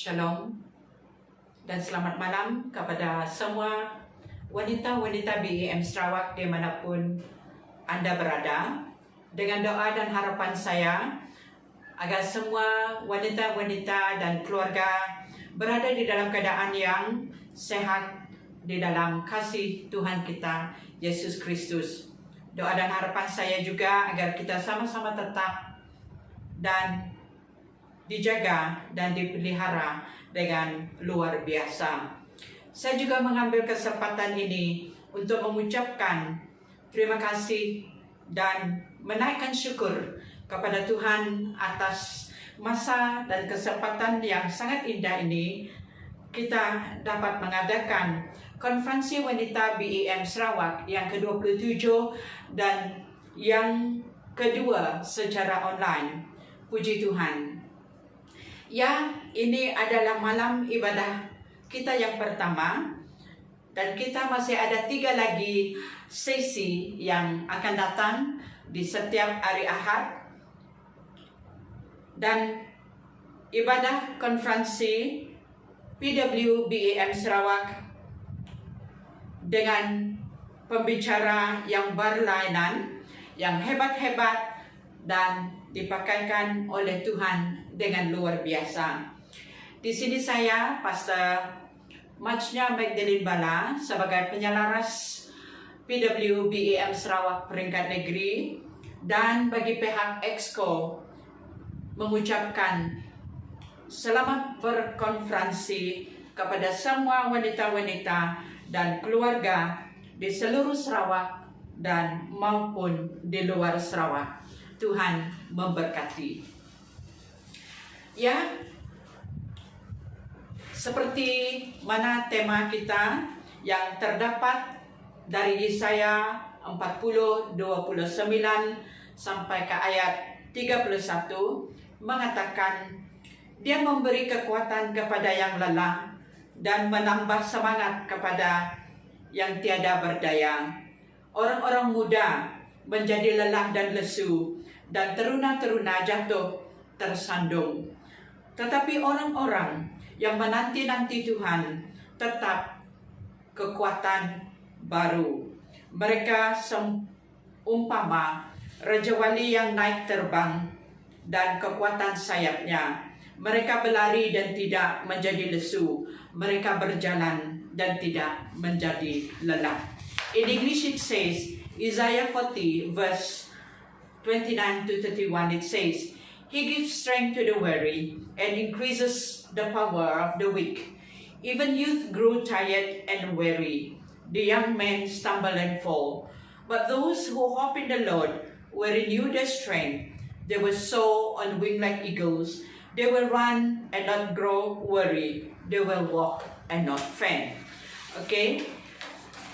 Shalom dan selamat malam kepada semua wanita-wanita BEM Sarawak dimanapun Anda berada. Dengan doa dan harapan saya agar semua wanita-wanita dan keluarga berada di dalam keadaan yang sehat di dalam kasih Tuhan kita Yesus Kristus. Doa dan harapan saya juga agar kita sama-sama tetap dan dijaga dan dipelihara dengan luar biasa. Saya juga mengambil kesempatan ini untuk mengucapkan terima kasih dan menaikkan syukur kepada Tuhan atas masa dan kesempatan yang sangat indah ini kita dapat mengadakan konferensi wanita BEM Sarawak yang ke-27 dan yang kedua secara online. Puji Tuhan. Ya, ini adalah malam ibadah kita yang pertama dan kita masih ada 3 lagi sesi yang akan datang di setiap hari Ahad. Dan ibadah konferensi PWBEM Sarawak dengan pembicara yang berlainan, yang hebat-hebat dan dipakaikan oleh Tuhan dengan luar biasa. Di sini saya, Pastor Majnya Magdalene Bala, sebagai penyelaras PWBEM Sarawak peringkat negeri, dan bagi pihak Exco mengucapkan selamat berkonferensi kepada semua wanita-wanita dan keluarga di seluruh Sarawak dan maupun di luar Sarawak. Tuhan memberkati. Ya, seperti mana tema kita yang terdapat dari Yesaya 40:29 sampai ke ayat 31 mengatakan, Dia memberi kekuatan kepada yang lelah dan menambah semangat kepada yang tiada berdaya. Orang-orang muda menjadi lelah dan lesu, dan teruna-teruna jatuh tersandung. Tetapi orang-orang yang menanti-nanti Tuhan tetap kekuatan baru. Mereka seumpama Raja Wali yang naik terbang dan kekuatan sayapnya. Mereka berlari dan tidak menjadi lesu. Mereka berjalan dan tidak menjadi lelah. In English it says, Isaiah 40 verse 29 to 31, it says, He gives strength to the weary and increases the power of the weak. Even youth grow tired and weary. The young men stumble and fall. But those who hope in the Lord will renew their strength. They will soar on wings like eagles. They will run and not grow weary. They will walk and not faint. Okay?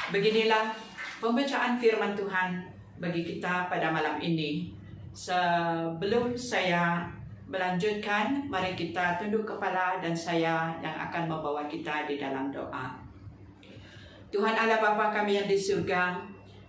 Beginilah pembacaan firman Tuhan bagi kita pada malam ini. Sebelum saya melanjutkan, mari kita tunduk kepala dan saya yang akan membawa kita di dalam doa. Tuhan Allah Bapa kami yang di surga,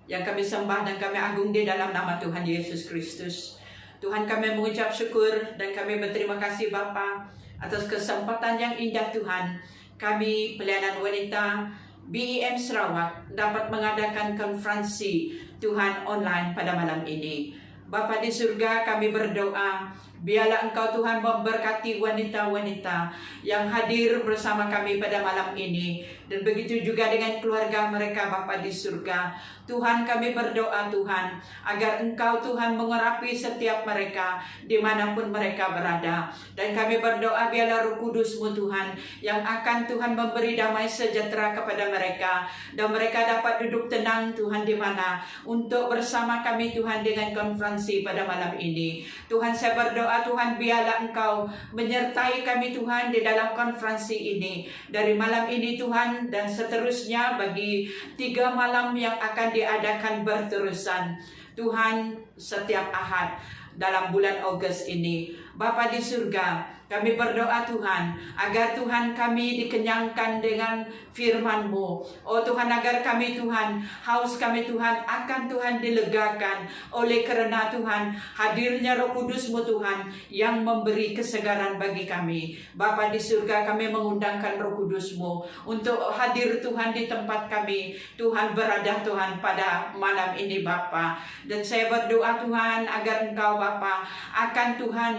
yang kami sembah dan kami agung di dalam nama Tuhan Yesus Kristus. Tuhan, kami mengucap syukur dan kami berterima kasih Bapa atas kesempatan yang indah Tuhan. Kami pelayanan wanita BEM Sarawak dapat mengadakan konferensi Tuhan online pada malam ini. Bapa di surga, kami berdoa, biarlah Engkau Tuhan memberkati wanita-wanita yang hadir bersama kami pada malam ini. Dan begitu juga dengan keluarga mereka Bapa di surga. Tuhan, kami berdoa Tuhan, agar Engkau Tuhan mengurapi setiap mereka dimanapun mereka berada. Dan kami berdoa biarlah Roh Kudus-Mu Tuhan, yang akan Tuhan memberi damai sejahtera kepada mereka. Dan mereka dapat duduk tenang Tuhan di mana untuk bersama kami Tuhan dengan konferensi pada malam ini. Tuhan, saya berdoa Tuhan, biarlah Engkau menyertai kami Tuhan di dalam konferensi ini. Dari malam ini Tuhan dan seterusnya bagi 3 malam yang akan diadakan berterusan. Tuhan, setiap Ahad dalam bulan Ogos ini, Bapa di surga, kami berdoa Tuhan, agar Tuhan kami dikenyangkan dengan firman-Mu. Oh Tuhan, agar kami Tuhan, haus kami Tuhan, akan Tuhan dilegakan oleh karena Tuhan, hadirnya Roh Kudus-Mu Tuhan, yang memberi kesegaran bagi kami. Bapa di surga, kami mengundangkan Roh Kudus-Mu untuk hadir Tuhan di tempat kami. Tuhan berada Tuhan pada malam ini Bapa. Dan saya berdoa Tuhan, agar Engkau Bapa akan Tuhan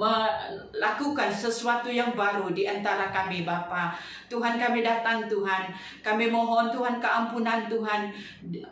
melakukan sesuatu yang baru di antara kami Bapa. Tuhan, kami datang Tuhan, kami mohon Tuhan keampunan Tuhan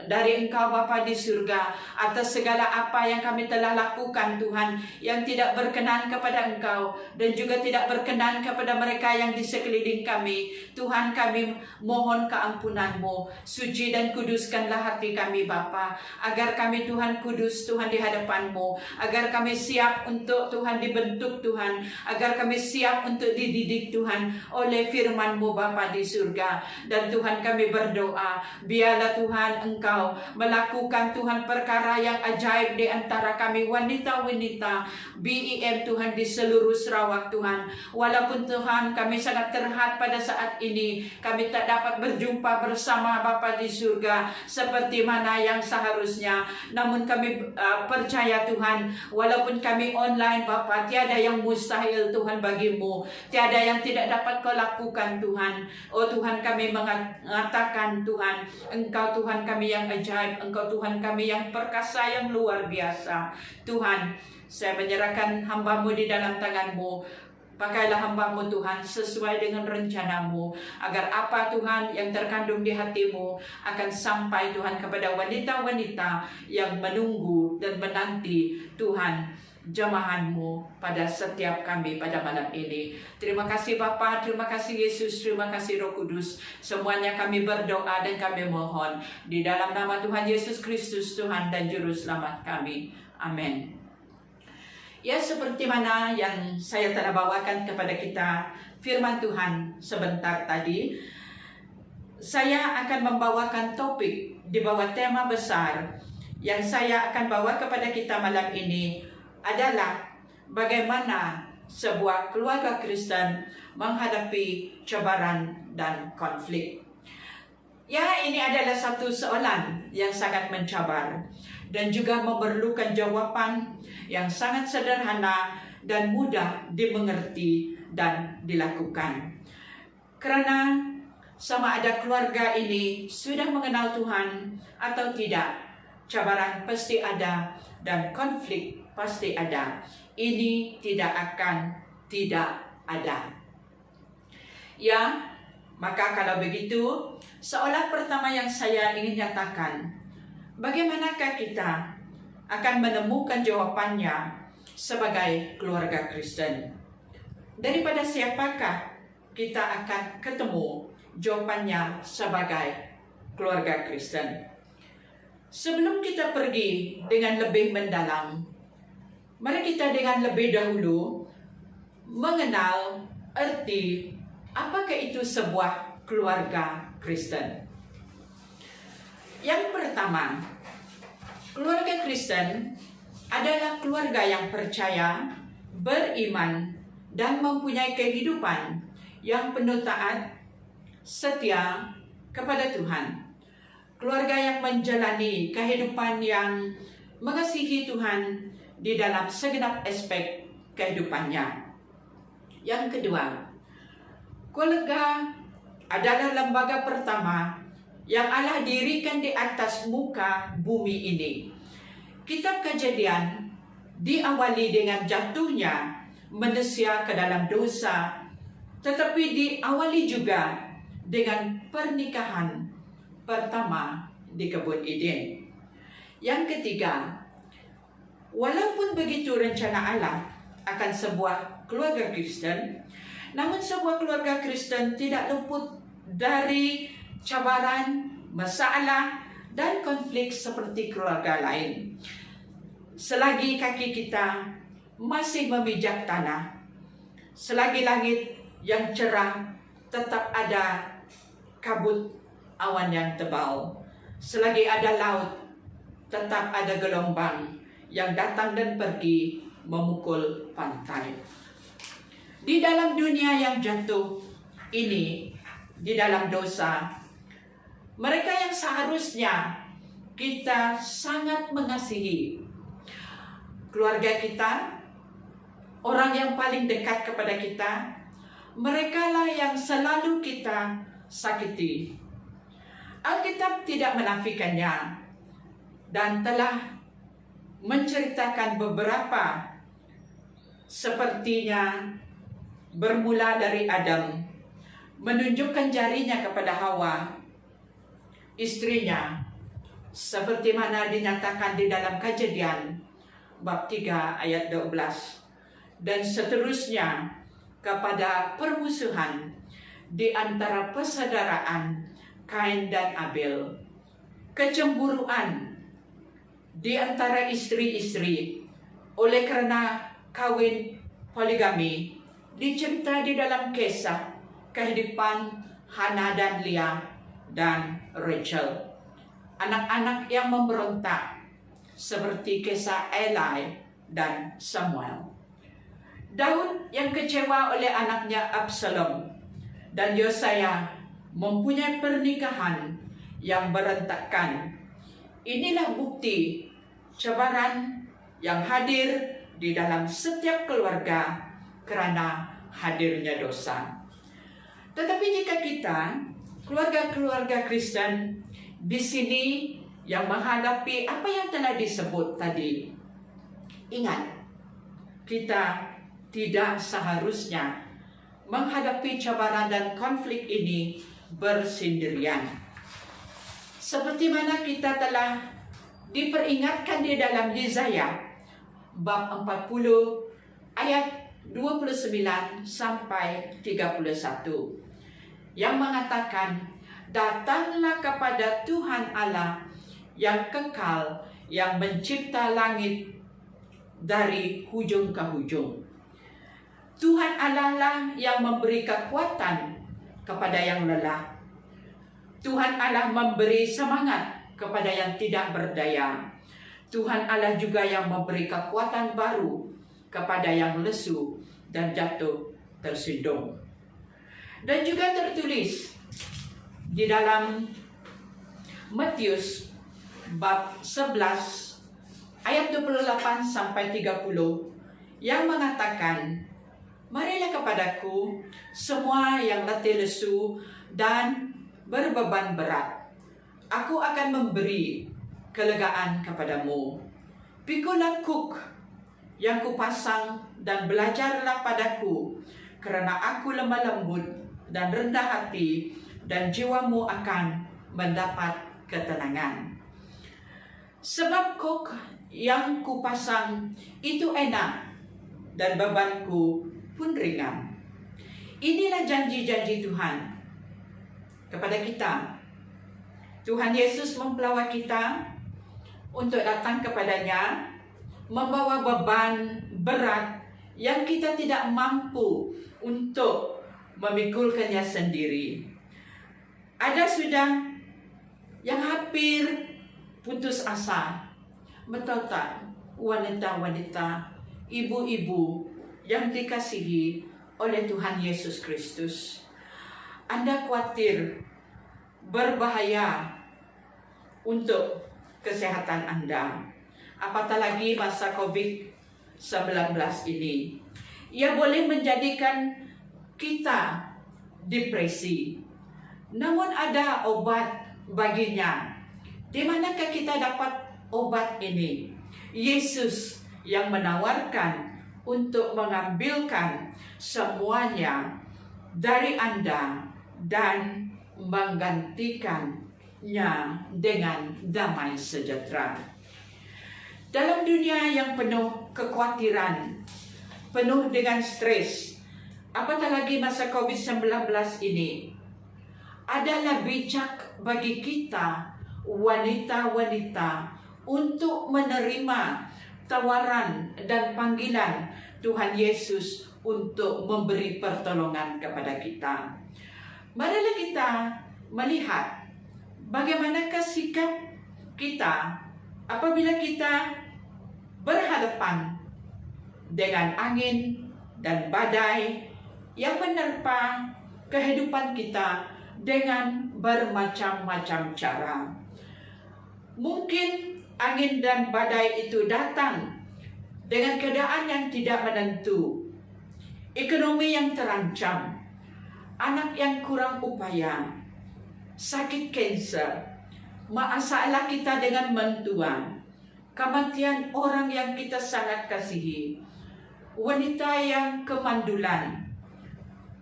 dari Engkau Bapa di surga atas segala apa yang kami telah lakukan Tuhan, yang tidak berkenan kepada Engkau dan juga tidak berkenan kepada mereka yang di sekeliling kami. Tuhan, kami mohon keampunan-Mu, suci dan kuduskanlah hati kami Bapa, agar kami Tuhan kudus Tuhan di hadapan-Mu, agar kami siap untuk Tuhan dibentuk Tuhan, agar kami siap untuk dididik Tuhan oleh firman-Mu Bapa di surga. Dan Tuhan, kami berdoa, biarlah Tuhan Engkau melakukan Tuhan perkara yang ajaib di antara kami wanita-wanita BEM Tuhan di seluruh Sarawak Tuhan. Walaupun Tuhan kami sangat terhad pada saat ini, kami tak dapat berjumpa bersama Bapa di surga seperti mana yang seharusnya, namun kami percaya Tuhan, walaupun kami online Bapa, tiada yang mustahil Tuhan bagimu, tiada yang tidak dapat Kau lakukan Tuhan. Oh Tuhan, kami mengatakan Tuhan, Engkau Tuhan kami yang ajaib, Engkau Tuhan kami yang perkasa, yang luar biasa. Tuhan, saya menyerahkan hamba-Mu di dalam tangan-Mu. Pakailah hamba-Mu Tuhan sesuai dengan rencana-Mu, agar apa Tuhan yang terkandung di hati-Mu akan sampai Tuhan kepada wanita-wanita yang menunggu dan menanti Tuhan jamahan-Mu pada setiap kami pada malam ini. Terima kasih Bapa, terima kasih Yesus, terima kasih Roh Kudus. Semuanya kami berdoa dan kami mohon di dalam nama Tuhan Yesus Kristus, Tuhan dan Juru Selamat kami. Amin. Ya, seperti mana yang saya telah bawakan kepada kita firman Tuhan sebentar tadi, saya akan membawakan topik di bawah tema besar yang saya akan bawa kepada kita malam ini adalah bagaimana sebuah keluarga Kristen menghadapi cabaran dan konflik. Ya, ini adalah satu soalan yang sangat mencabar dan juga memerlukan jawaban yang sangat sederhana dan mudah dimengerti dan dilakukan. Karena sama ada keluarga ini sudah mengenal Tuhan atau tidak, cabaran pasti ada dan konflik pasti ada. Ini tidak akan tidak ada. Ya, maka kalau begitu, soalan pertama yang saya ingin nyatakan, bagaimanakah kita akan menemukan jawabannya sebagai keluarga Kristen? Daripada siapakah kita akan ketemu jawabannya sebagai keluarga Kristen? Sebelum kita pergi dengan lebih mendalam, mari kita dengan lebih dahulu mengenal arti apakah itu sebuah keluarga Kristen. Yang pertama, keluarga Kristen adalah keluarga yang percaya, beriman, dan mempunyai kehidupan yang penuh taat, setia kepada Tuhan. Keluarga yang menjalani kehidupan yang mengasihi Tuhan di dalam segenap aspek kehidupannya. Yang kedua, keluarga adalah lembaga pertama yang Allah dirikan di atas muka bumi ini. Kitab Kejadian diawali dengan jatuhnya manusia ke dalam dosa, tetapi diawali juga dengan pernikahan pertama di kebun Eden. Yang ketiga, walaupun begitu rencana Allah akan sebuah keluarga Kristen, namun sebuah keluarga Kristen tidak luput dari cabaran, masalah, dan konflik seperti keluarga lain. Selagi kaki kita masih memijak tanah, selagi langit yang cerah tetap ada kabut awan yang tebal, selagi ada laut tetap ada gelombang yang datang dan pergi memukul pantai. Di dalam dunia yang jatuh ini, di dalam dosa, mereka yang seharusnya kita sangat mengasihi, keluarga kita, orang yang paling dekat kepada kita, merekalah yang selalu kita sakiti. Alkitab tidak menafikannya dan telah menceritakan beberapa sepertinya bermula dari Adam, menunjukkan jarinya kepada Hawa, istrinya, seperti mana dinyatakan di dalam Kejadian bab 3 ayat 12, dan seterusnya kepada permusuhan di antara persaudaraan Kain dan Abel, kecemburuan di antara istri-istri oleh karena kawin poligami, dicerita di dalam kisah kehidupan Hana dan Leah dan Rachel. Anak-anak yang memberontak seperti kisah Eli dan Samuel. Daud yang kecewa oleh anaknya Absalom, dan Yosaya mempunyai pernikahan yang berantakan. Inilah bukti cabaran yang hadir di dalam setiap keluarga karena hadirnya dosa. Tetapi jika kita, keluarga-keluarga Kristen di sini yang menghadapi apa yang telah disebut tadi, ingat, kita tidak seharusnya menghadapi cabaran dan konflik ini bersendirian. Seperti mana kita telah diperingatkan di dalam Yesaya bab 40 ayat 29 sampai 31 yang mengatakan, datanglah kepada Tuhan Allah yang kekal, yang mencipta langit dari hujung ke hujung. Tuhan Allah lah yang memberi kekuatan kepada yang lelah. Tuhan Allah memberi semangat kepada yang tidak berdaya. Tuhan Allah juga yang memberi kekuatan baru kepada yang lesu dan jatuh tersindung. Dan juga tertulis di dalam Matius bab 11 ayat 28 sampai 30 yang mengatakan, marilah kepadaku semua yang letih lesu dan berbeban berat, aku akan memberi kelegaan kepadamu. Pikulah kuk yang kupasang dan belajarlah padaku, karena aku lemah lembut dan rendah hati, dan jiwamu akan mendapat ketenangan. Sebab kuk yang kupasang itu enak, dan bebanku pun ringan. Inilah janji-janji Tuhan kepada kita. Tuhan Yesus mempelawak kita untuk datang kepadanya, membawa beban berat yang kita tidak mampu untuk memikulkannya sendiri. Ada sudah yang hampir putus asa. Betul tak, wanita-wanita, ibu-ibu yang dikasihi oleh Tuhan Yesus Kristus? Anda khawatir berbahaya untuk kesehatan Anda. Apatah lagi masa COVID-19 ini. Ia boleh menjadikan kita depresi. Namun ada obat baginya. Di manakah kita dapat obat ini? Yesus yang menawarkan untuk mengambilkan semuanya dari Anda dan menggantikannya dengan damai sejahtera. Dalam dunia yang penuh kekhawatiran, penuh dengan stres, apatah lagi masa COVID-19 ini, adalah bijak bagi kita, wanita-wanita, untuk menerima tawaran dan panggilan Tuhan Yesus untuk memberi pertolongan kepada kita. Marilah kita melihat bagaimanakah sikap kita apabila kita berhadapan dengan angin dan badai yang menerpa kehidupan kita dengan bermacam-macam cara. Mungkin angin dan badai itu datang dengan keadaan yang tidak menentu, ekonomi yang terancam, anak yang kurang upaya, sakit kanser, masalah kita dengan mentua, kematian orang yang kita sangat kasihi, wanita yang kemandulan,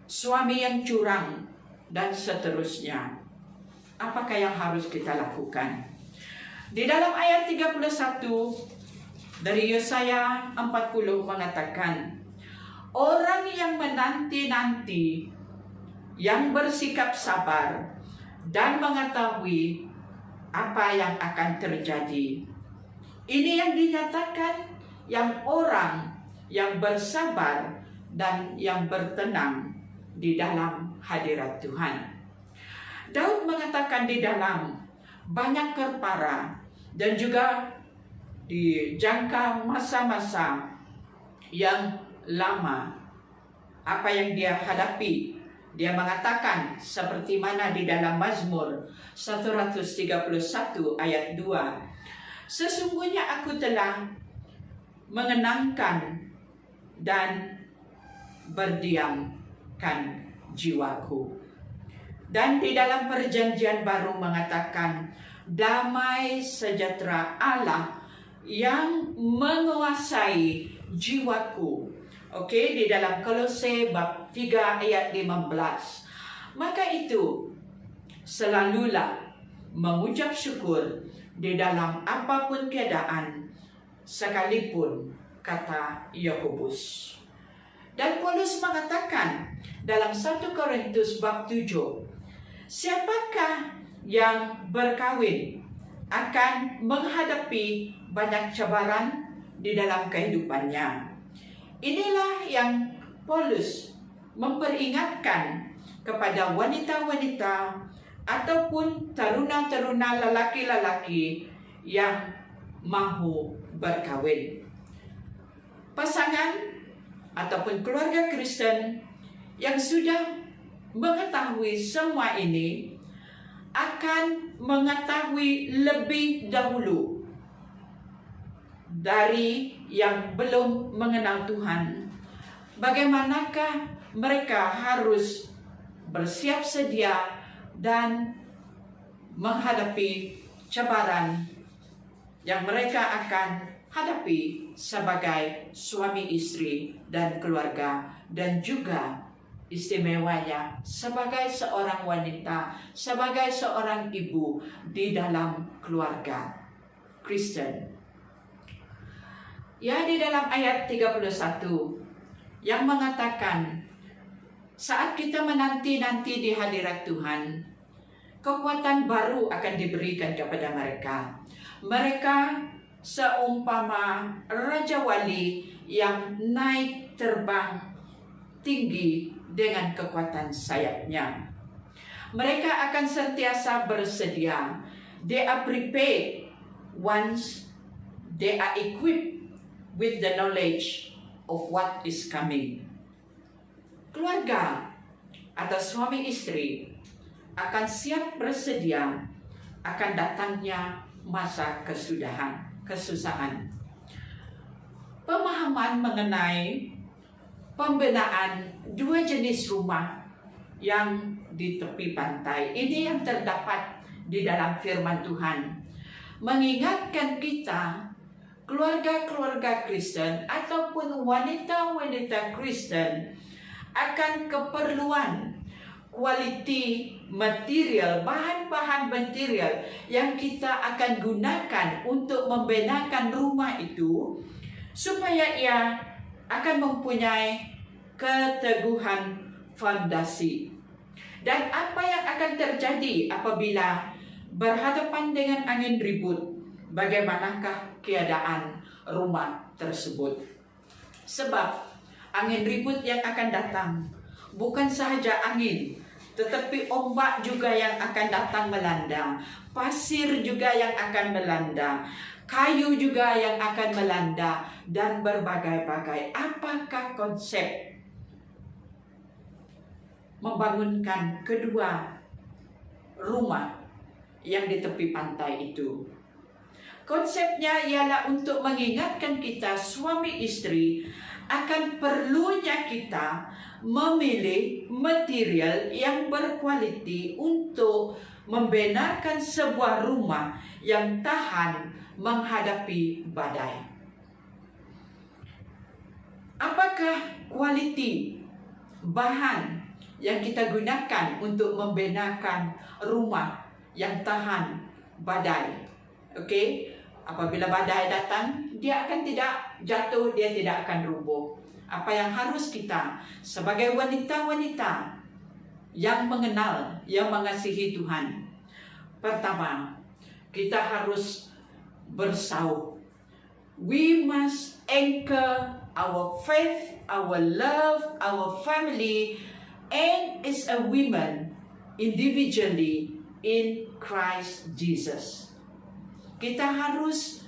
suami yang curang, dan seterusnya. Apakah yang harus kita lakukan? Di dalam ayat 31 dari Yesaya 40 mengatakan, orang yang menanti-nanti, yang bersikap sabar, dan mengetahui apa yang akan terjadi. Ini yang dinyatakan yang orang yang bersabar dan yang bertenang di dalam hadirat Tuhan. Daud mengatakan di dalam banyak perkara dan juga di jangka masa-masa yang lama, apa yang dia hadapi, dia mengatakan seperti mana di dalam Mazmur 131 ayat 2, sesungguhnya aku telah mengenangkan dan berdiamkan jiwaku. Dan di dalam perjanjian baru mengatakan, damai sejahtera Allah yang menguasai jiwaku. Oke, di dalam Kolose bab 3 ayat 15. Maka itu selalulah mengucap syukur di dalam apapun keadaan, sekalipun, kata Yakobus. Dan Paulus mengatakan dalam 1 Korintus bab 7, siapakah yang berkawin akan menghadapi banyak cabaran di dalam kehidupannya. Inilah yang Paulus memperingatkan kepada wanita-wanita ataupun taruna-taruna lelaki-lelaki yang mahu berkawin. Pasangan ataupun keluarga Kristen yang sudah mengetahui semua ini akan mengetahui lebih dahulu dari yang belum mengenal Tuhan, bagaimanakah mereka harus bersiap sedia dan menghadapi cabaran yang mereka akan hadapi sebagai suami istri dan keluarga, dan juga istimewanya sebagai seorang wanita, sebagai seorang ibu di dalam keluarga Kristen. Ya, di dalam ayat 31 yang mengatakan, saat kita menanti-nanti di hadirat Tuhan, kekuatan baru akan diberikan kepada mereka. Mereka seumpama Raja Wali yang naik terbang tinggi dengan kekuatan sayapnya. Mereka akan sentiasa bersedia. They are prepared once they are equipped with the knowledge of what is coming. Keluarga atau suami istri akan siap bersedia akan datangnya masa kesusahan. Pemahaman mengenai pembinaan 2 jenis rumah yang di tepi pantai ini yang terdapat di dalam firman Tuhan, mengingatkan kita keluarga-keluarga Kristen ataupun wanita-wanita Kristen akan keperluan quality material, bahan-bahan material yang kita akan gunakan untuk membenarkan rumah itu, supaya ia akan mempunyai keteguhan fondasi. Dan apa yang akan terjadi apabila berhadapan dengan angin ribut, bagaimanakah keadaan rumah tersebut? Sebab angin ribut yang akan datang bukan sahaja angin, tetapi ombak juga yang akan datang melanda, pasir juga yang akan melanda, kayu juga yang akan melanda, dan berbagai-bagai. Apakah konsep membangunkan kedua rumah yang di tepi pantai itu? Konsepnya ialah untuk mengingatkan kita suami istri akan perlunya kita memilih material yang berkualiti untuk membenarkan sebuah rumah yang tahan menghadapi badai. Apakah kualiti bahan yang kita gunakan untuk membenarkan rumah yang tahan badai? Okey, apabila badai datang, dia akan tidak jatuh, dia tidak akan rubuh. Apa yang harus kita sebagai wanita-wanita yang mengenal, yang mengasihi Tuhan? Pertama, kita harus bersaud. We must anchor our faith, our love, our family, and as a woman individually in Christ Jesus. Kita harus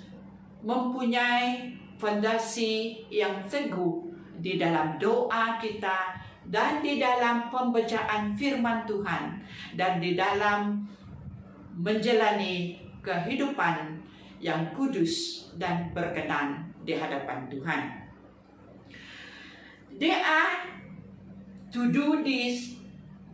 mempunyai fondasi yang teguh di dalam doa kita dan di dalam pembacaan firman Tuhan dan di dalam menjalani kehidupan yang kudus dan berkenan di hadapan Tuhan. They are to do this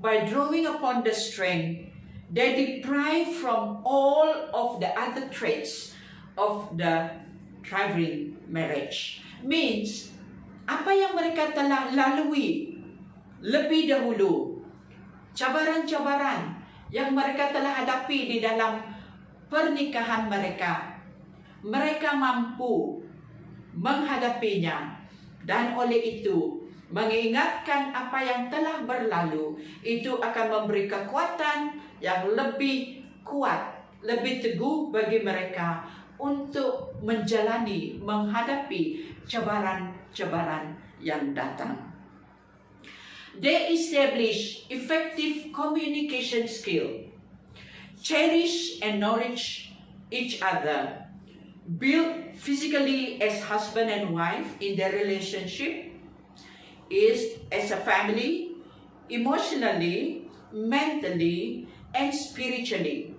by drawing upon the strength they deprive from all of the other traits of the thriving marriage. Means, apa yang mereka telah lalui lebih dahulu, cabaran-cabaran yang mereka telah hadapi di dalam pernikahan mereka, mereka mampu menghadapinya, dan oleh itu mengingatkan apa yang telah berlalu itu akan memberi kekuatan yang lebih kuat, lebih teguh bagi mereka untuk menjalani, menghadapi cabaran-cabaran yang datang. They establish effective communication skill, cherish and nourish each other, build physically as husband and wife in their relationship, is as a family, emotionally, mentally, and spiritually.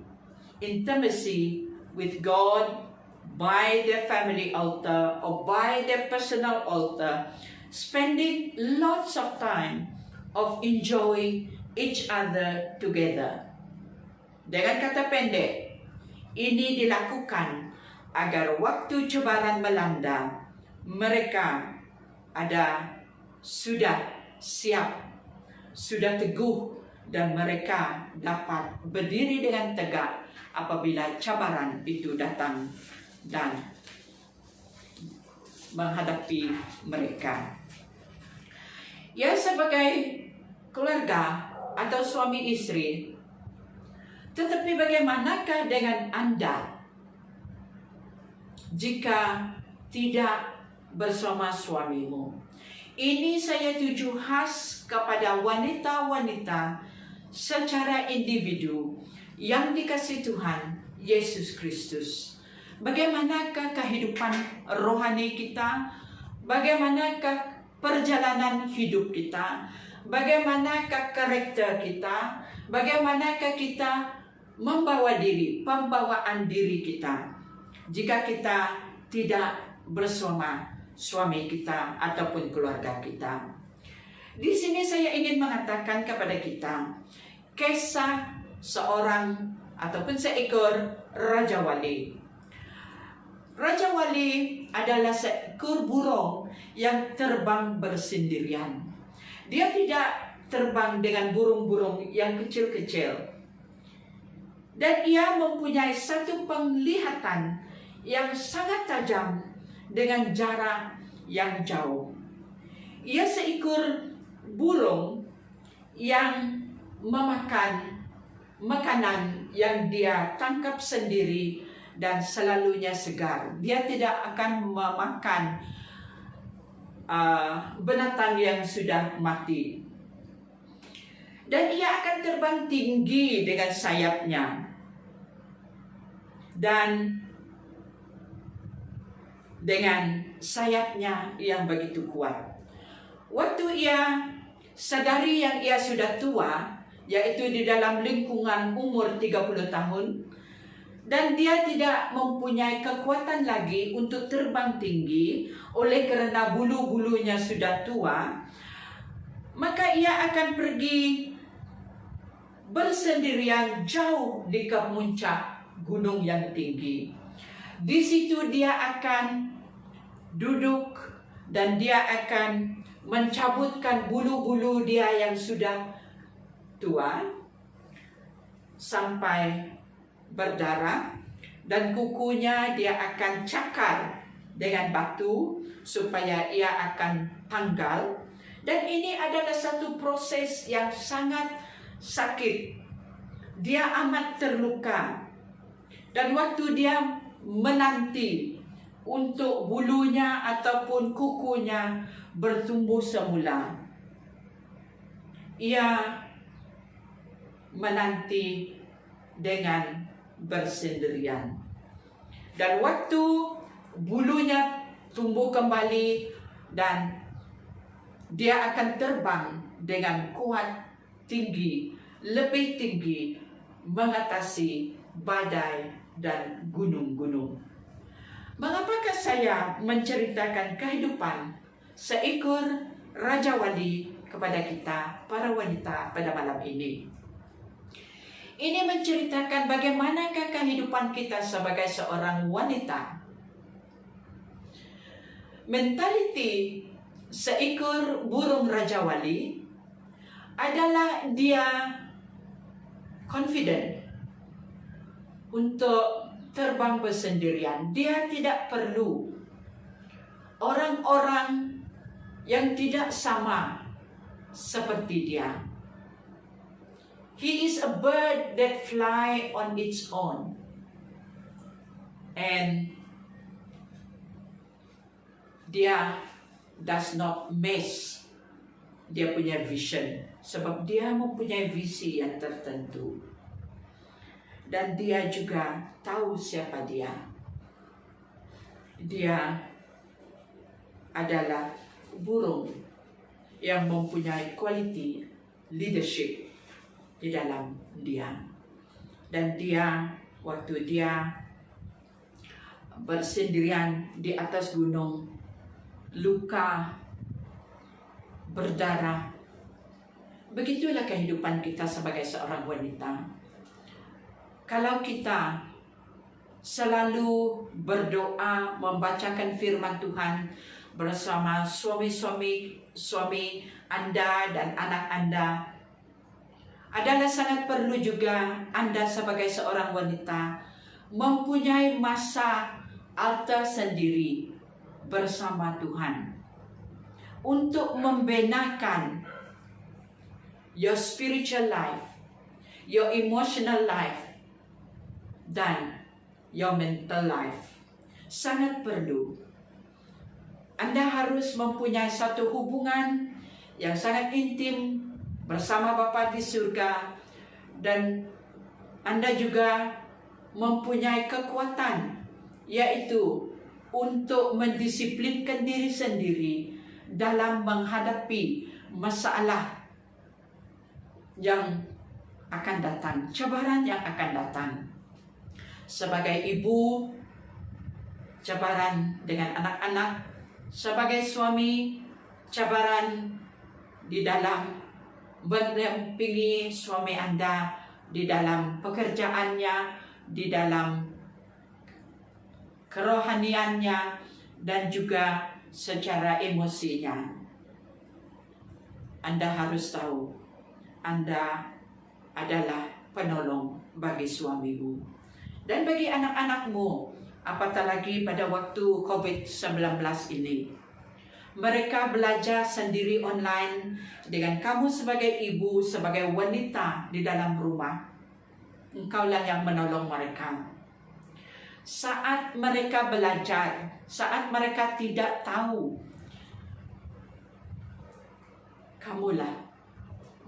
Intimacy with God by their family altar or by their personal altar, spending lots of time of enjoying each other together. Dengan kata pendek, ini dilakukan agar waktu cabaran melanda, mereka sudah siap, sudah teguh, dan mereka dapat berdiri dengan tegak apabila cabaran itu datang dan menghadapi mereka. Ya, sebagai keluarga atau suami istri, tetapi bagaimanakah dengan Anda jika tidak bersama suamimu? Ini saya tuju khas kepada wanita-wanita secara individu yang dikasihi Tuhan Yesus Kristus. Bagaimanakah kehidupan rohani kita? Bagaimanakah perjalanan hidup kita? Bagaimanakah karakter kita? Bagaimanakah kita membawa diri, pembawaan diri kita jika kita tidak bersama suami kita ataupun keluarga kita? Di sini saya ingin mengatakan kepada kita kisah seorang ataupun seekor Raja Wali. Raja Wali adalah seekor burung yang terbang bersendirian. Dia tidak terbang dengan burung-burung yang kecil-kecil. Dan ia mempunyai satu penglihatan yang sangat tajam dengan jarak yang jauh. Ia seekor burung yang memakan makanan yang dia tangkap sendiri dan selalunya segar. Dia tidak akan memakan binatang yang sudah mati. Dan ia akan terbang tinggi dengan sayapnya. Dan dengan sayapnya yang begitu kuat. Waktu ia sadari yang ia sudah tua, yaitu di dalam lingkungan umur 30 tahun, dan dia tidak mempunyai kekuatan lagi untuk terbang tinggi oleh kerana bulu-bulunya sudah tua, maka ia akan pergi bersendirian jauh di puncak gunung yang tinggi. Di situ dia akan duduk dan dia akan mencabutkan bulu-bulu dia yang sudah tua sampai berdarah, dan kukunya dia akan cakar dengan batu supaya ia akan tanggal. Dan ini adalah satu proses yang sangat sakit. Dia amat terluka. Dan waktu dia menanti untuk bulunya ataupun kukunya bertumbuh semula, ia menanti dengan bersendirian. Dan waktu bulunya tumbuh kembali dan dia akan terbang dengan kuat, tinggi, lebih tinggi, mengatasi badai dan gunung-gunung. Mengapakah saya menceritakan kehidupan seekor Raja Wali kepada kita, para wanita, pada malam ini? Ini menceritakan bagaimanakah kehidupan kita sebagai seorang wanita. Mentaliti seekor burung Raja Wali adalah dia confident untuk terbang bersendirian. Dia tidak perlu orang-orang yang tidak sama seperti dia. He is a bird that fly on its own. And dia does not miss dia punya vision. Sebab dia mempunyai visi yang tertentu. Dan dia juga tahu siapa dia. Dia adalah burung yang mempunyai kualiti leadership di dalam dia. Dan dia, waktu dia bersendirian di atas gunung, luka, berdarah. Begitulah kehidupan kita sebagai seorang wanita. Kalau kita selalu berdoa, membacakan firman Tuhan bersama suami Anda dan anak Anda, adalah sangat perlu juga Anda sebagai seorang wanita mempunyai masa altar sendiri bersama Tuhan untuk membenarkan your spiritual life, your emotional life, dan your mental life. Sangat perlu. Anda harus mempunyai satu hubungan yang sangat intim bersama Bapa di surga, dan Anda juga mempunyai kekuatan, yaitu untuk mendisiplinkan diri sendiri dalam menghadapi masalah yang akan datang, cabaran yang akan datang. Sebagai ibu, cabaran dengan anak-anak. Sebagai suami, cabaran di dalam mendampingi suami Anda di dalam pekerjaannya, di dalam kerohaniannya, dan juga secara emosinya. Anda harus tahu, Anda adalah penolong bagi suamimu dan bagi anak-anakmu, apatah lagi pada waktu COVID-19 ini. Mereka belajar sendiri online dengan kamu sebagai ibu, sebagai wanita di dalam rumah. Engkaulah yang menolong mereka. Saat mereka belajar, saat mereka tidak tahu, kamulah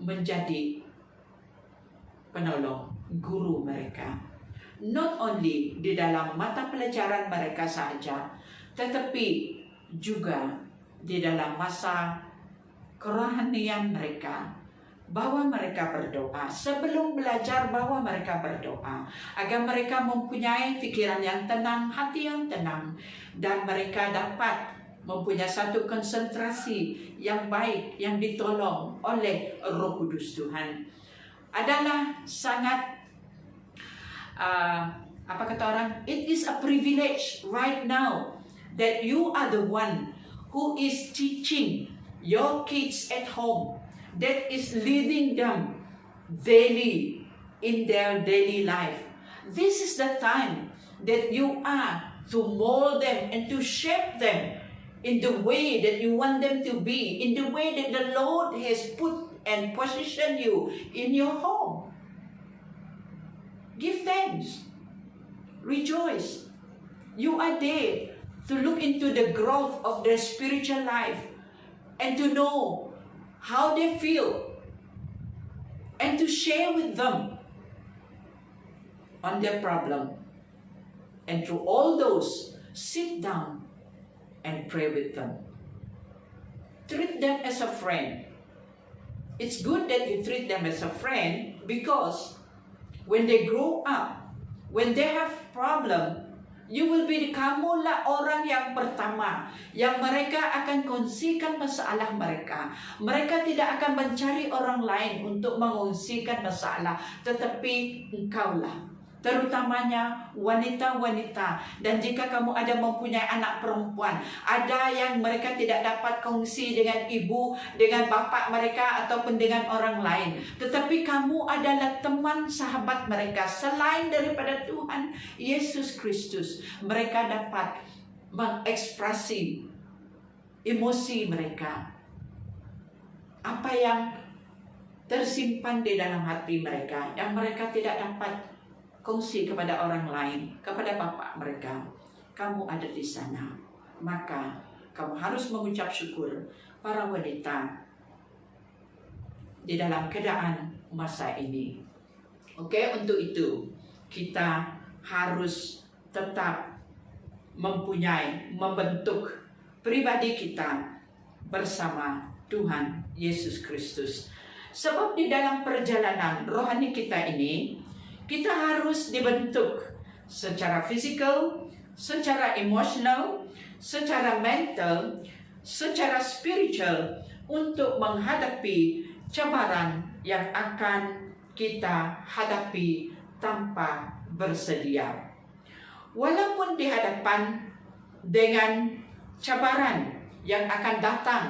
menjadi penolong, guru mereka. Not only di dalam mata pelajaran mereka saja, tetapi juga di dalam masa kerohanian mereka, bahwa mereka berdoa. Sebelum belajar, bahwa mereka berdoa agar mereka mempunyai pikiran yang tenang, hati yang tenang, dan mereka dapat mempunyai satu konsentrasi yang baik, yang ditolong oleh Roh Kudus Tuhan. Adalah sangat apa kata orang, it is a privilege right now that you are the one who is teaching your kids at home, that is leading them daily in their daily life. This is the time that you are to mold them and to shape them in the way that you want them to be, in the way that the Lord has put and positioned you in your home. Give thanks. Rejoice. You are there to look into the growth of their spiritual life and to know how they feel and to share with them on their problem. And through all those, sit down and pray with them. Treat them as a friend. It's good that you treat them as a friend because when they grow up, when they have problem, you will be kamulah orang yang pertama yang mereka akan kongsikan masalah mereka. Mereka tidak akan mencari orang lain untuk mengungsikan masalah, tetapi engkaulah, terutamanya wanita-wanita. Dan jika kamu ada mempunyai anak perempuan, ada yang mereka tidak dapat kongsi dengan ibu, dengan bapak mereka, ataupun dengan orang lain, tetapi kamu adalah teman sahabat mereka selain daripada Tuhan Yesus Kristus. Mereka dapat mengekspresi emosi mereka, apa yang tersimpan di dalam hati mereka, yang mereka tidak dapat kongsi kepada orang lain, kepada bapak mereka. Kamu ada di sana, maka kamu harus mengucap syukur. Para wanita di dalam keadaan masa ini, oke, untuk itu kita harus tetap membentuk pribadi kita bersama Tuhan Yesus Kristus. Sebab di dalam perjalanan rohani kita ini, kita harus dibentuk secara fisikal, secara emosional, secara mental, secara spiritual untuk menghadapi cabaran yang akan kita hadapi tanpa bersedia. Walaupun dihadapan dengan cabaran yang akan datang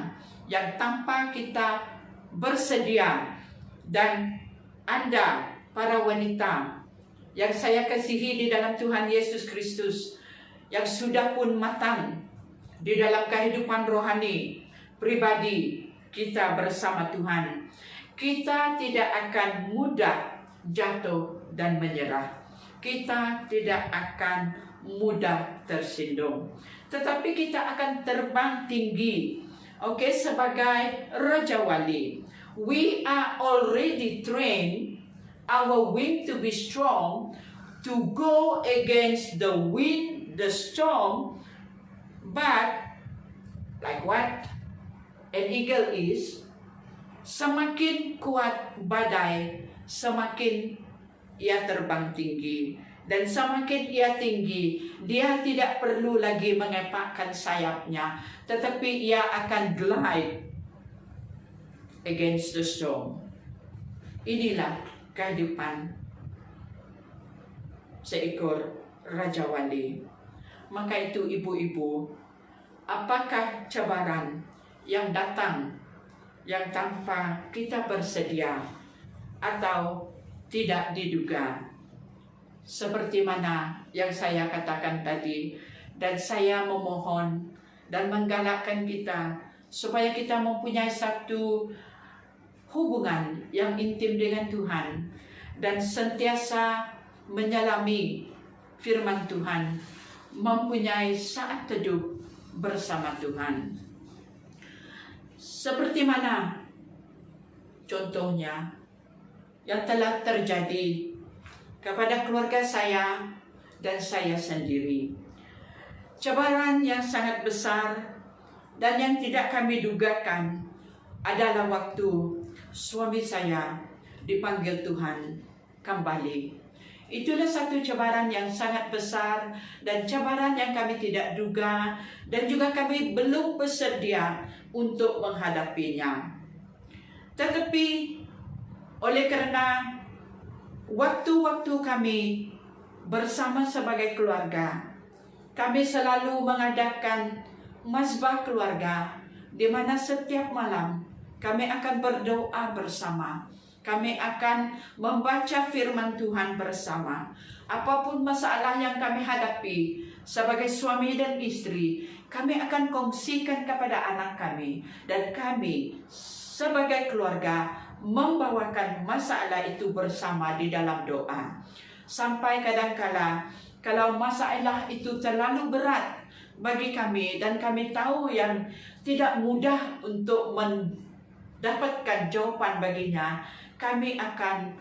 yang tanpa kita bersedia, dan Anda, para wanita yang saya kasihi di dalam Tuhan Yesus Kristus, yang sudah pun matang di dalam kehidupan rohani pribadi kita bersama Tuhan, kita tidak akan mudah jatuh dan menyerah. Kita tidak akan mudah tersinggung, tetapi kita akan terbang tinggi, oke, sebagai Raja Wali. We are already trained our wing to be strong, to go against the wind, the storm. But like what an eagle is, semakin kuat badai, semakin ia terbang tinggi. Dan semakin ia tinggi, dia tidak perlu lagi mengepakkan sayapnya, tetapi ia akan glide against the storm. Inilah kehidupan seekor Raja Wali. Maka itu ibu-ibu, apakah cabaran yang datang yang tanpa kita bersedia atau tidak diduga? Seperti mana yang saya katakan tadi, dan saya memohon dan menggalakkan kita supaya kita mempunyai satu hubungan yang intim dengan Tuhan dan sentiasa menyelami firman Tuhan, mempunyai saat teduh bersama Tuhan. Seperti mana contohnya yang telah terjadi kepada keluarga saya dan saya sendiri. Cabaran yang sangat besar dan yang tidak kami dugakan adalah waktu suami saya dipanggil Tuhan kembali. Itulah satu cabaran yang sangat besar dan cabaran yang kami tidak duga dan juga kami belum bersedia untuk menghadapinya. Tetapi oleh kerana waktu-waktu kami bersama sebagai keluarga, kami selalu mengadakan mazbah keluarga di mana setiap malam kami akan berdoa bersama. Kami akan membaca firman Tuhan bersama. Apapun masalah yang kami hadapi sebagai suami dan istri, kami akan kongsikan kepada anak kami. Dan kami sebagai keluarga membawakan masalah itu bersama di dalam doa. Sampai kadangkala kalau masalah itu terlalu berat bagi kami dan kami tahu yang tidak mudah untuk mendapatkan jawaban baginya, kami akan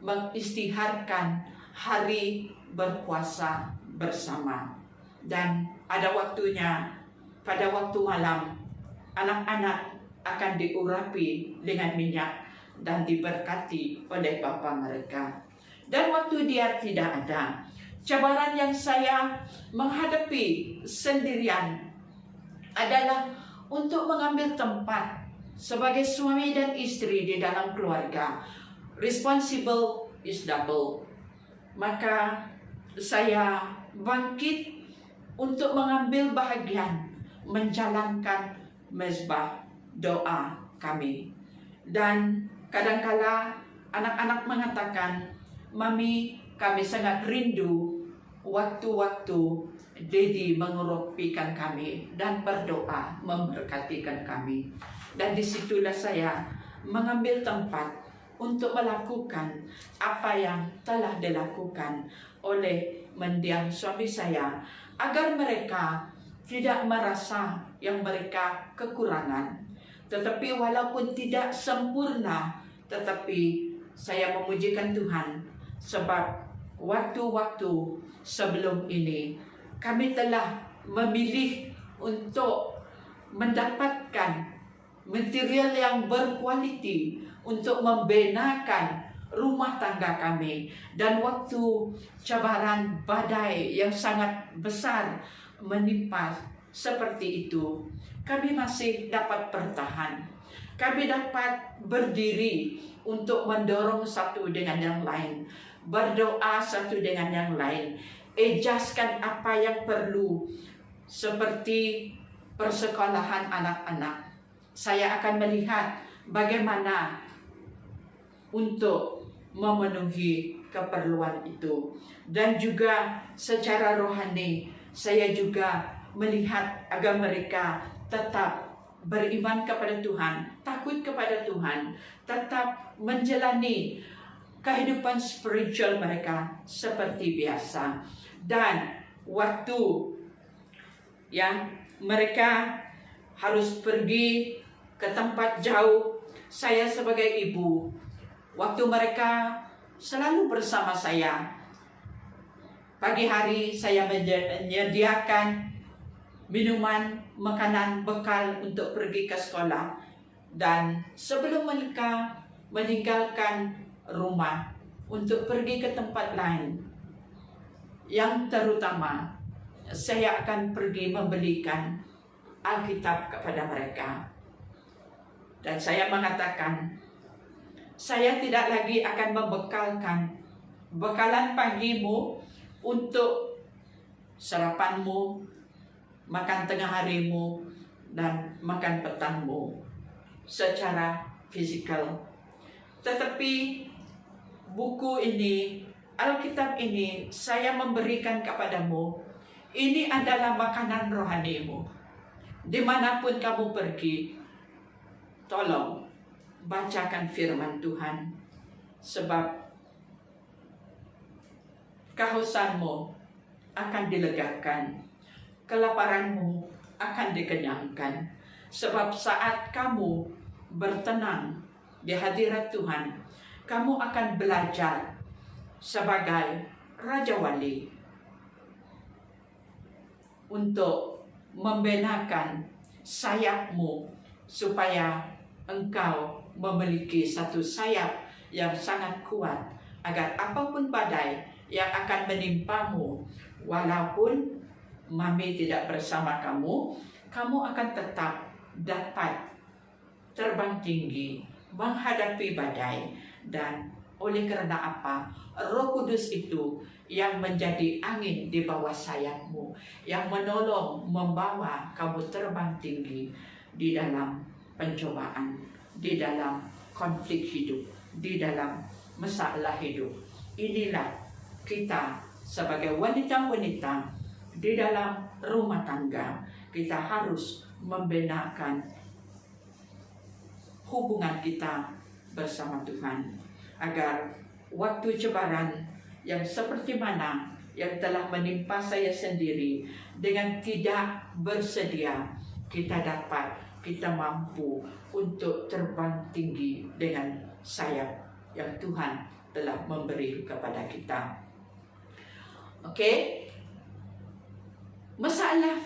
mengistiharkan hari berpuasa bersama. Dan ada waktunya, pada waktu malam, anak-anak akan diurapi dengan minyak dan diberkati oleh bapa mereka. Dan waktu dia tidak ada, cabaran yang saya menghadapi sendirian adalah untuk mengambil tempat sebagai suami dan istri di dalam keluarga. Responsible is double. Maka saya bangkit untuk mengambil bahagian menjalankan mezbah doa kami. Dan kadangkala anak-anak mengatakan, "Mami, kami sangat rindu waktu-waktu Dedi mengurupikan kami dan berdoa memberkatikan kami." Dan disitulah saya mengambil tempat untuk melakukan apa yang telah dilakukan oleh mendiang suami saya, agar mereka tidak merasa yang mereka kekurangan. Tetapi walaupun tidak sempurna, tetapi saya memujikan Tuhan sebab waktu-waktu sebelum ini kami telah memilih untuk mendapatkan material yang berkualiti untuk membenakan rumah tangga kami. Dan waktu cabaran badai yang sangat besar menimpa seperti itu, kami masih dapat bertahan. Kami dapat berdiri untuk mendorong satu dengan yang lain, berdoa satu dengan yang lain, ejaskan apa yang perlu, seperti persekolahan anak-anak. Saya akan melihat bagaimana untuk memenuhi keperluan itu. Dan juga secara rohani, saya juga melihat agar mereka tetap beriman kepada Tuhan, takut kepada Tuhan, tetap menjalani kehidupan spiritual mereka seperti biasa. Dan waktu yang mereka harus pergi ke tempat jauh, saya sebagai ibu, waktu mereka selalu bersama saya. Pagi hari saya menyediakan minuman, makanan, bekal untuk pergi ke sekolah. Dan sebelum mereka meninggalkan rumah untuk pergi ke tempat lain, yang terutama saya akan pergi membelikan Alkitab kepada mereka. Dan saya mengatakan, saya tidak lagi akan membekalkan bekalan pagimu untuk sarapanmu, makan tengah harimu, dan makan petangmu secara fisikal. Tetapi buku ini, Alkitab ini, saya memberikan kepadamu. Ini adalah makanan rohanimu. Dimanapun kamu pergi, tolong bacakan firman Tuhan, sebab kehausanmu akan dilegakan, kelaparanmu akan dikenyangkan. Sebab saat kamu bertenang di hadirat Tuhan, kamu akan belajar sebagai Raja Wali untuk membenarkan sayapmu supaya engkau memiliki satu sayap yang sangat kuat, agar apapun badai yang akan menimpamu, walaupun Mami tidak bersama kamu, kamu akan tetap dapat terbang tinggi menghadapi badai. Dan oleh karena apa? Roh Kudus itu yang menjadi angin di bawah sayapmu, yang menolong membawa kamu terbang tinggi di dalam pencobaan, di dalam konflik hidup, di dalam masalah hidup. Inilah kita sebagai wanita-wanita di dalam rumah tangga. Kita harus membenarkan hubungan kita bersama Tuhan, agar waktu cobaan yang seperti mana yang telah menimpa saya sendiri, dengan tidak bersedia, kita mampu untuk terbang tinggi dengan sayap yang Tuhan telah memberi kepada kita. Oke? Masalah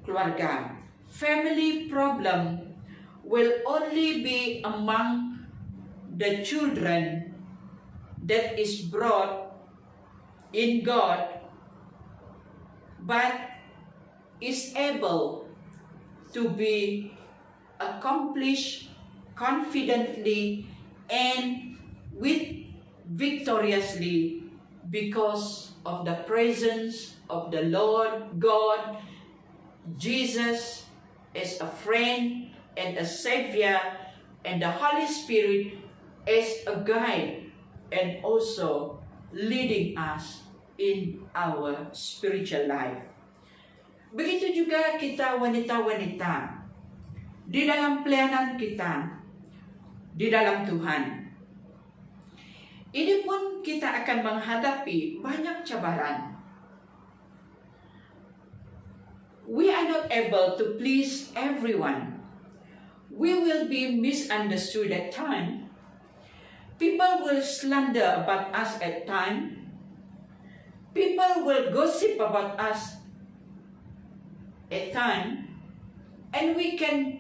keluarga, family problem will only be among the children that is brought in God, but is able to be accomplished confidently and victoriously because of the presence of the Lord God Jesus as a friend and a Savior, and the Holy Spirit as a guide and also leading us in our spiritual life. Begitu juga kita wanita-wanita di dalam pelayanan kita di dalam Tuhan. Ini pun kita akan menghadapi banyak cabaran. We are not able to please everyone. We will be misunderstood at times. People will slander about us at times. People will gossip about us at times. And we can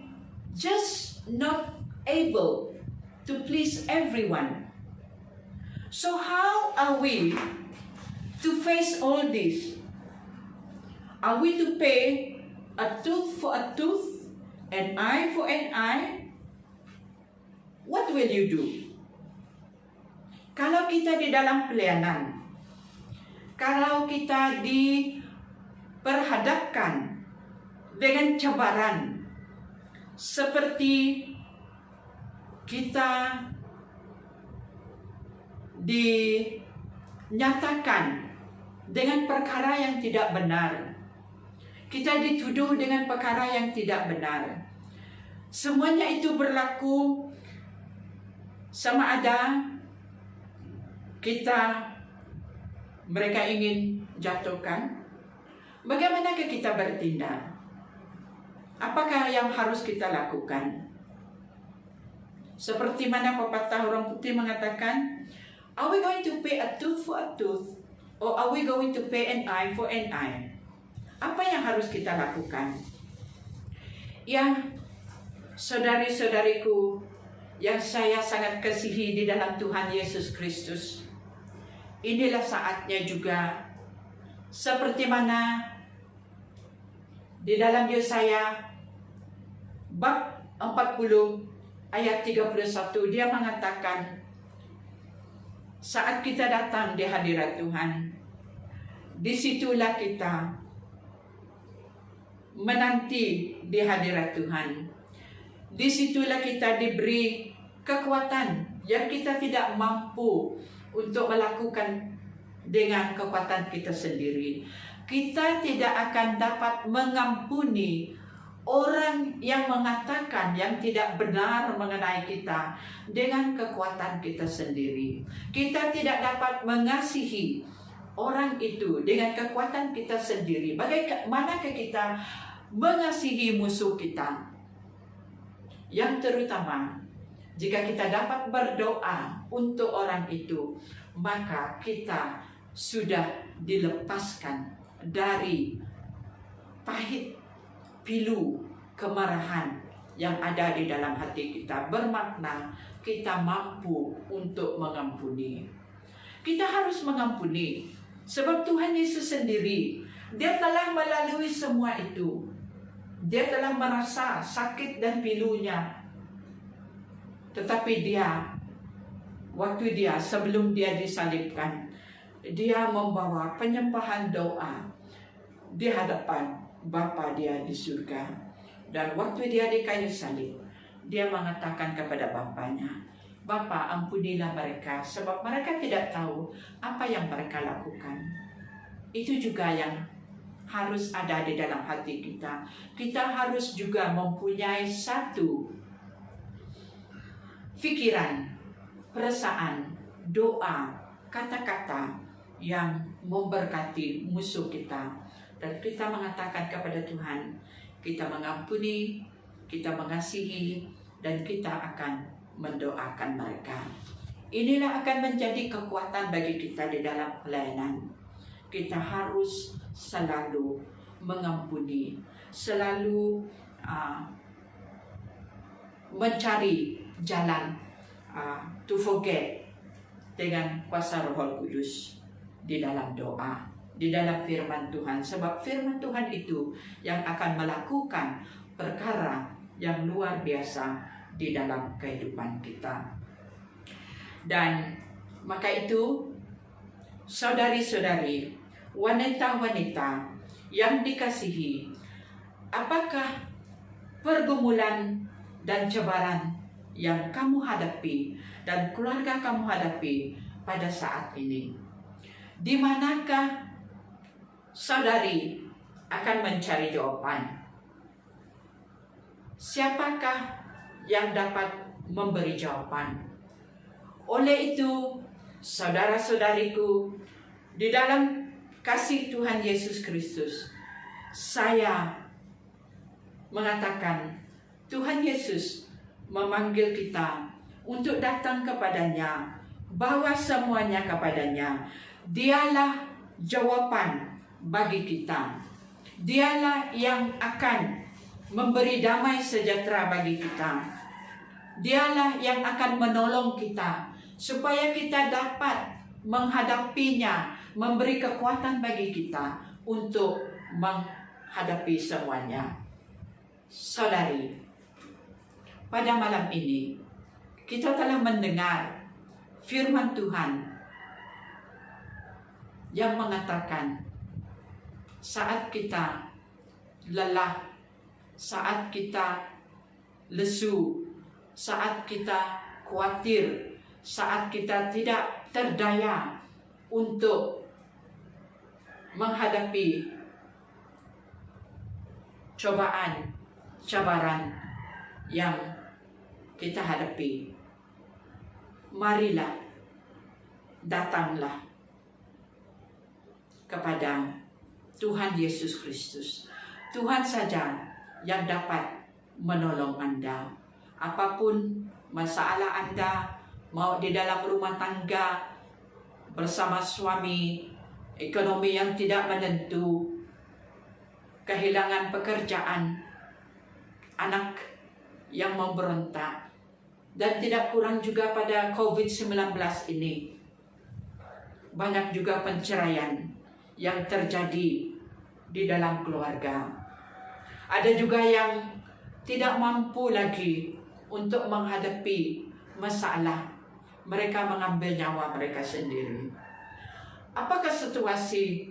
just not able to please everyone. So how are we to face all this? Are we to pay a tooth for a tooth, an eye for an eye? What will you do? Kalau kita di dalam pelayanan, kalau kita diperhadapkan dengan cabaran, seperti kita dinyatakan dengan perkara yang tidak benar, kita dituduh dengan perkara yang tidak benar, semuanya itu berlaku sama ada mereka ingin jatuhkan. Bagaimanakah kita bertindak? Apakah yang harus kita lakukan? Seperti mana pepatah orang putih mengatakan, are we going to pay a tooth for a tooth, or are we going to pay an eye for an eye? Apa yang harus kita lakukan? Yang saudari-saudariku yang saya sangat kasihi di dalam Tuhan Yesus Kristus, inilah saatnya juga seperti mana di dalam Yesaya bab 40 ayat 31 dia mengatakan, saat kita datang di hadirat Tuhan, disitulah kita menanti di hadirat Tuhan. Disitulah kita diberi kekuatan yang kita tidak mampu untuk melakukan dengan kekuatan kita sendiri. Kita tidak akan dapat mengampuni orang yang mengatakan yang tidak benar mengenai kita dengan kekuatan kita sendiri. Kita tidak dapat mengasihi orang itu dengan kekuatan kita sendiri. Bagaimanakah kita mengasihi musuh kita? Yang terutama, Jika kita dapat berdoa untuk orang itu, maka kita sudah dilepaskan dari pahit, pilu, kemarahan yang ada di dalam hati kita. Bermakna kita mampu untuk mengampuni. Kita harus mengampuni, sebab Tuhan Yesus sendiri, Dia telah melalui semua itu. Dia telah merasa sakit dan pilunya. Tetapi Dia, waktu Dia, sebelum Dia disalibkan, Dia membawa penyembahan doa di hadapan Bapa Dia di surga. Dan waktu Dia di kayu salib, Dia mengatakan kepada Bapanya, Bapa, ampunilah mereka, sebab mereka tidak tahu apa yang mereka lakukan. Itu juga yang harus ada di dalam hati kita. Kita harus juga mempunyai satu pikiran, perasaan, doa, kata-kata yang memberkati musuh kita. Dan kita mengatakan kepada Tuhan, kita mengampuni, kita mengasihi, dan kita akan mendoakan mereka. Inilah akan menjadi kekuatan bagi kita di dalam pelayanan. Kita harus selalu mengampuni, selalu mencari jalan to forget dengan kuasa Roh Kudus di dalam doa, di dalam firman Tuhan. Sebab firman Tuhan itu yang akan melakukan perkara yang luar biasa di dalam kehidupan kita. Dan maka itu, saudari-saudari, wanita-wanita yang dikasihi, apakah pergumulan dan cobaan yang kamu hadapi dan keluarga kamu hadapi pada saat ini? Di manakah saudari akan mencari jawaban? Siapakah yang dapat memberi jawaban? Oleh itu, saudara-saudariku, di dalam kasih Tuhan Yesus Kristus, saya mengatakan Tuhan Yesus memanggil kita untuk datang kepadanya, bawa semuanya kepadanya. Dialah jawaban bagi kita. Dialah yang akan memberi damai sejahtera bagi kita. Dialah yang akan menolong kita supaya kita dapat menghadapinya, memberi kekuatan bagi kita untuk menghadapi semuanya. Saudari, pada malam ini kita telah mendengar firman Tuhan yang mengatakan saat kita lelah, saat kita lesu, saat kita khawatir, saat kita tidak terdaya untuk menghadapi cobaan, cabaran yang kita hadapi, marilah, datanglah kepada Tuhan Yesus Kristus. Tuhan saja yang dapat menolong Anda. Apapun masalah Anda, mau di dalam rumah tangga, bersama suami, ekonomi yang tidak menentu, kehilangan pekerjaan, anak yang memberontak, dan tidak kurang juga pada COVID-19 ini. Banyak juga penceraian yang terjadi di dalam keluarga. Ada juga yang tidak mampu lagi untuk menghadapi masalah. Mereka mengambil nyawa mereka sendiri. Apakah situasi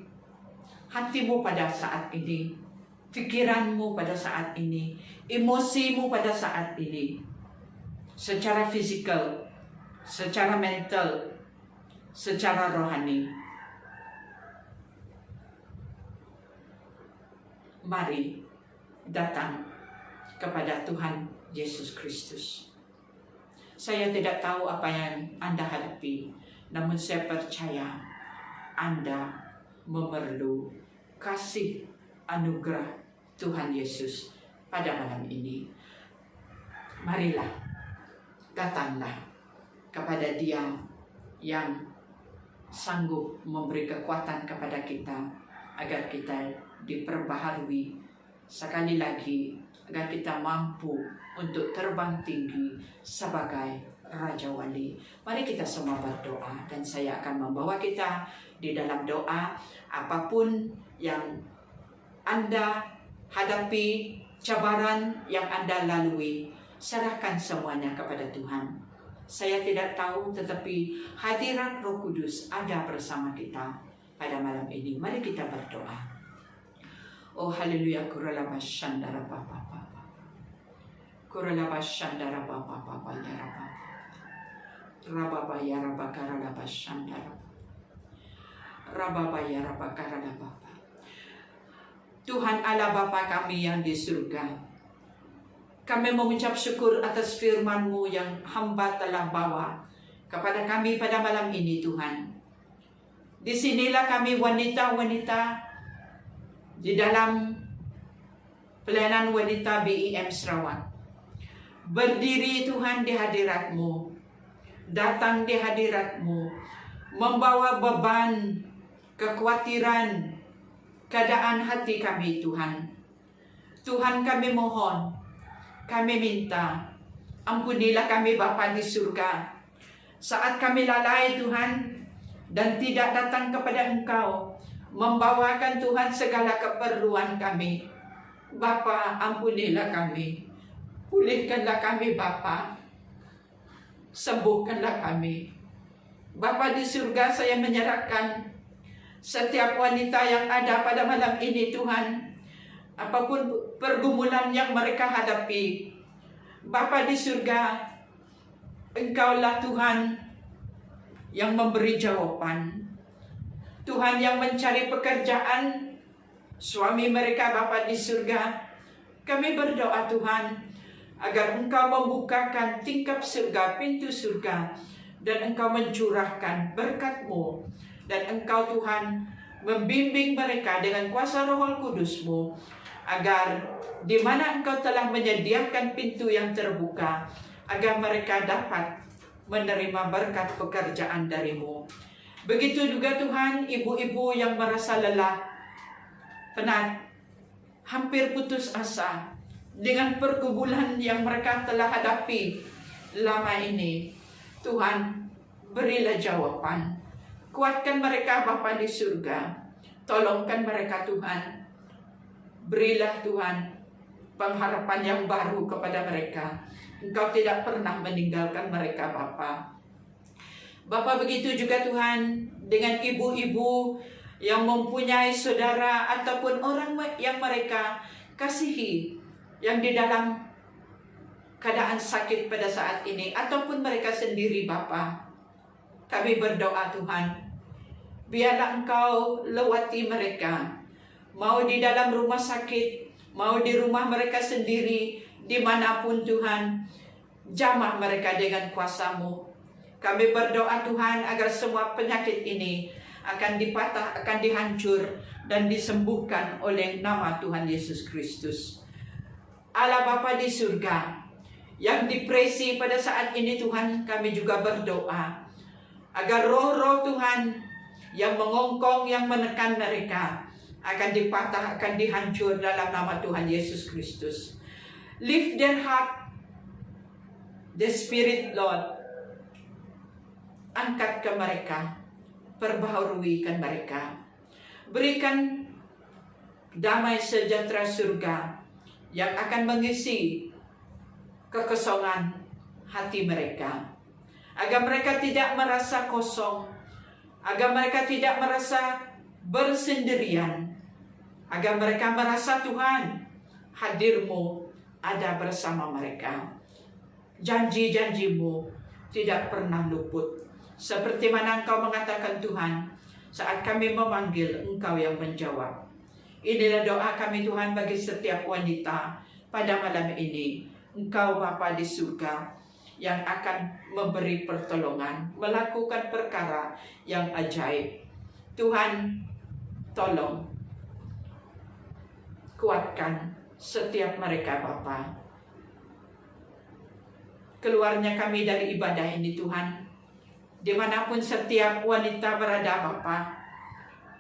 hatimu pada saat ini? Pikiranmu pada saat ini? Emosimu pada saat ini? Secara fisikal, secara mental, secara rohani. Mari datang kepada Tuhan Yesus Kristus. Saya tidak tahu apa yang Anda hadapi, namun saya percaya Anda memerlukan kasih anugerah Tuhan Yesus pada malam ini. Marilah datanglah kepada Dia yang sanggup memberi kekuatan kepada kita agar kita diperbaharui sekali lagi, agar kita mampu untuk terbang tinggi sebagai Raja Wali. Mari kita semua berdoa dan saya akan membawa kita di dalam doa. Apapun yang Anda hadapi, cabaran yang Anda lalui, serahkan semuanya kepada Tuhan. Saya tidak tahu, tetapi hadirat Roh Kudus ada bersama kita pada malam ini. Mari kita berdoa. Oh haleluya, kuralaba shandara papa papa. Kuralaba shandara papa papa ya raba. Rababa ya raba karalaba shandara. Rababa ya raba karalaba. Tuhan Allah Bapa kami yang di surga, kami mengucap syukur atas firman-Mu yang hamba telah bawa kepada kami pada malam ini, Tuhan. Disinilah kami wanita-wanita di dalam pelayanan wanita BIM Sarawak. Berdiri Tuhan di hadirat-Mu, datang di hadirat-Mu, membawa beban, kekhawatiran, keadaan hati kami, Tuhan. Tuhan, kami mohon, kami minta, ampunilah kami Bapa di surga. Saat kami lalai Tuhan, dan tidak datang kepada Engkau, membawakan Tuhan segala keperluan kami. Bapa, ampunilah kami. Pulihkanlah kami Bapa. Sembuhkanlah kami. Bapa di surga, saya menyerahkan setiap wanita yang ada pada malam ini Tuhan. Apapun pergumulan yang mereka hadapi, Bapa di surga, Engkaulah Tuhan yang memberi jawaban. Tuhan yang mencari pekerjaan suami mereka, Bapa di surga, kami berdoa Tuhan, agar Engkau membukakan tingkap surga, pintu surga, dan Engkau mencurahkan berkat-Mu, dan Engkau Tuhan membimbing mereka dengan kuasa Roh Kudus-Mu, agar di mana Engkau telah menyediakan pintu yang terbuka, agar mereka dapat menerima berkat pekerjaan dari-Mu. Begitu juga Tuhan, ibu-ibu yang merasa lelah, penat, hampir putus asa dengan pergumulan yang mereka telah hadapi lama ini. Tuhan, berilah jawaban. Kuatkan mereka Bapa di surga. Tolongkan mereka Tuhan. Berilah Tuhan pengharapan yang baru kepada mereka. Engkau tidak pernah meninggalkan mereka Bapa. Bapa, begitu juga Tuhan dengan ibu-ibu yang mempunyai saudara ataupun orang yang mereka kasihi, yang di dalam keadaan sakit pada saat ini, ataupun mereka sendiri Bapa. Kami berdoa Tuhan, biarlah Engkau lewati mereka, mau di dalam rumah sakit, mau di rumah mereka sendiri, dimanapun Tuhan, jamah mereka dengan kuasa-Mu. Kami berdoa Tuhan agar semua penyakit ini akan dipatah, akan dihancur, dan disembuhkan oleh nama Tuhan Yesus Kristus. Allah Bapa di surga, yang depresi pada saat ini Tuhan, kami juga berdoa agar roh-roh Tuhan yang mengongkong, yang menekan mereka, akan dipatah, akan dihancur dalam nama Tuhan Yesus Kristus. Lift their heart, the Spirit, Lord. Angkat ke mereka, perbaharuikan mereka. Berikan damai sejahtera surga yang akan mengisi kekosongan hati mereka, agar mereka tidak merasa kosong, agar mereka tidak merasa bersendirian, agar mereka merasa Tuhan, hadir-Mu ada bersama mereka. Janji-janji-Mu tidak pernah luput. Seperti mana Engkau mengatakan Tuhan, saat kami memanggil, Engkau yang menjawab. Inilah doa kami Tuhan bagi setiap wanita pada malam ini. Engkau Bapa di surga yang akan memberi pertolongan, melakukan perkara yang ajaib. Tuhan, tolong kuatkan setiap mereka Bapa. keluarnya kami dari ibadah ini Tuhan. Dimanapun setiap wanita berada Bapa,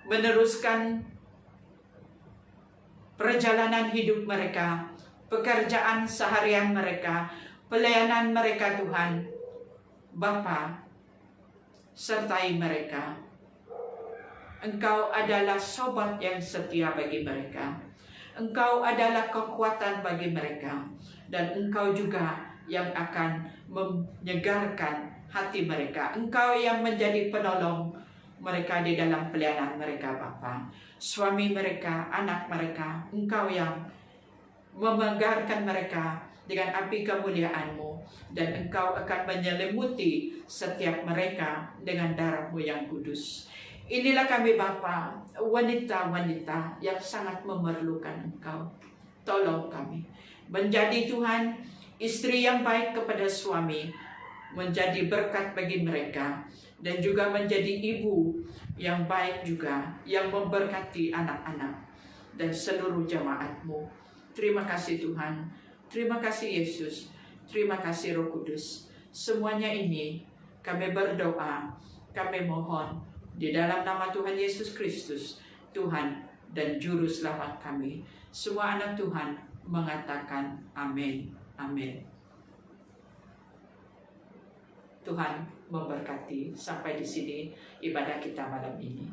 meneruskan perjalanan hidup mereka, pekerjaan seharian mereka, pelayanan mereka Tuhan. Bapa, sertai mereka. Engkau adalah sobat yang setia bagi mereka. Engkau adalah kekuatan bagi mereka. Dan Engkau juga yang akan menyegarkan hati mereka. Engkau yang menjadi penolong mereka di dalam pelayanan mereka Bapa. Suami mereka, anak mereka, Engkau yang memegarkan mereka dengan api kemuliaan-Mu. Dan Engkau akan menyelimuti setiap mereka dengan darah-Mu yang kudus. Inilah kami Bapa, wanita-wanita yang sangat memerlukan Engkau. Tolong kami menjadi Tuhan, istri yang baik kepada suami, menjadi berkat bagi mereka, dan juga menjadi ibu yang baik juga, yang memberkati anak-anak dan seluruh jemaat-Mu. Terima kasih Tuhan, terima kasih Yesus, terima kasih Roh Kudus. Semuanya ini kami berdoa, kami mohon di dalam nama Tuhan Yesus Kristus, Tuhan dan Juru Selamat kami. Semua anak Tuhan mengatakan amin, amin. Tuhan memberkati. Sampai di sini ibadah kita malam ini.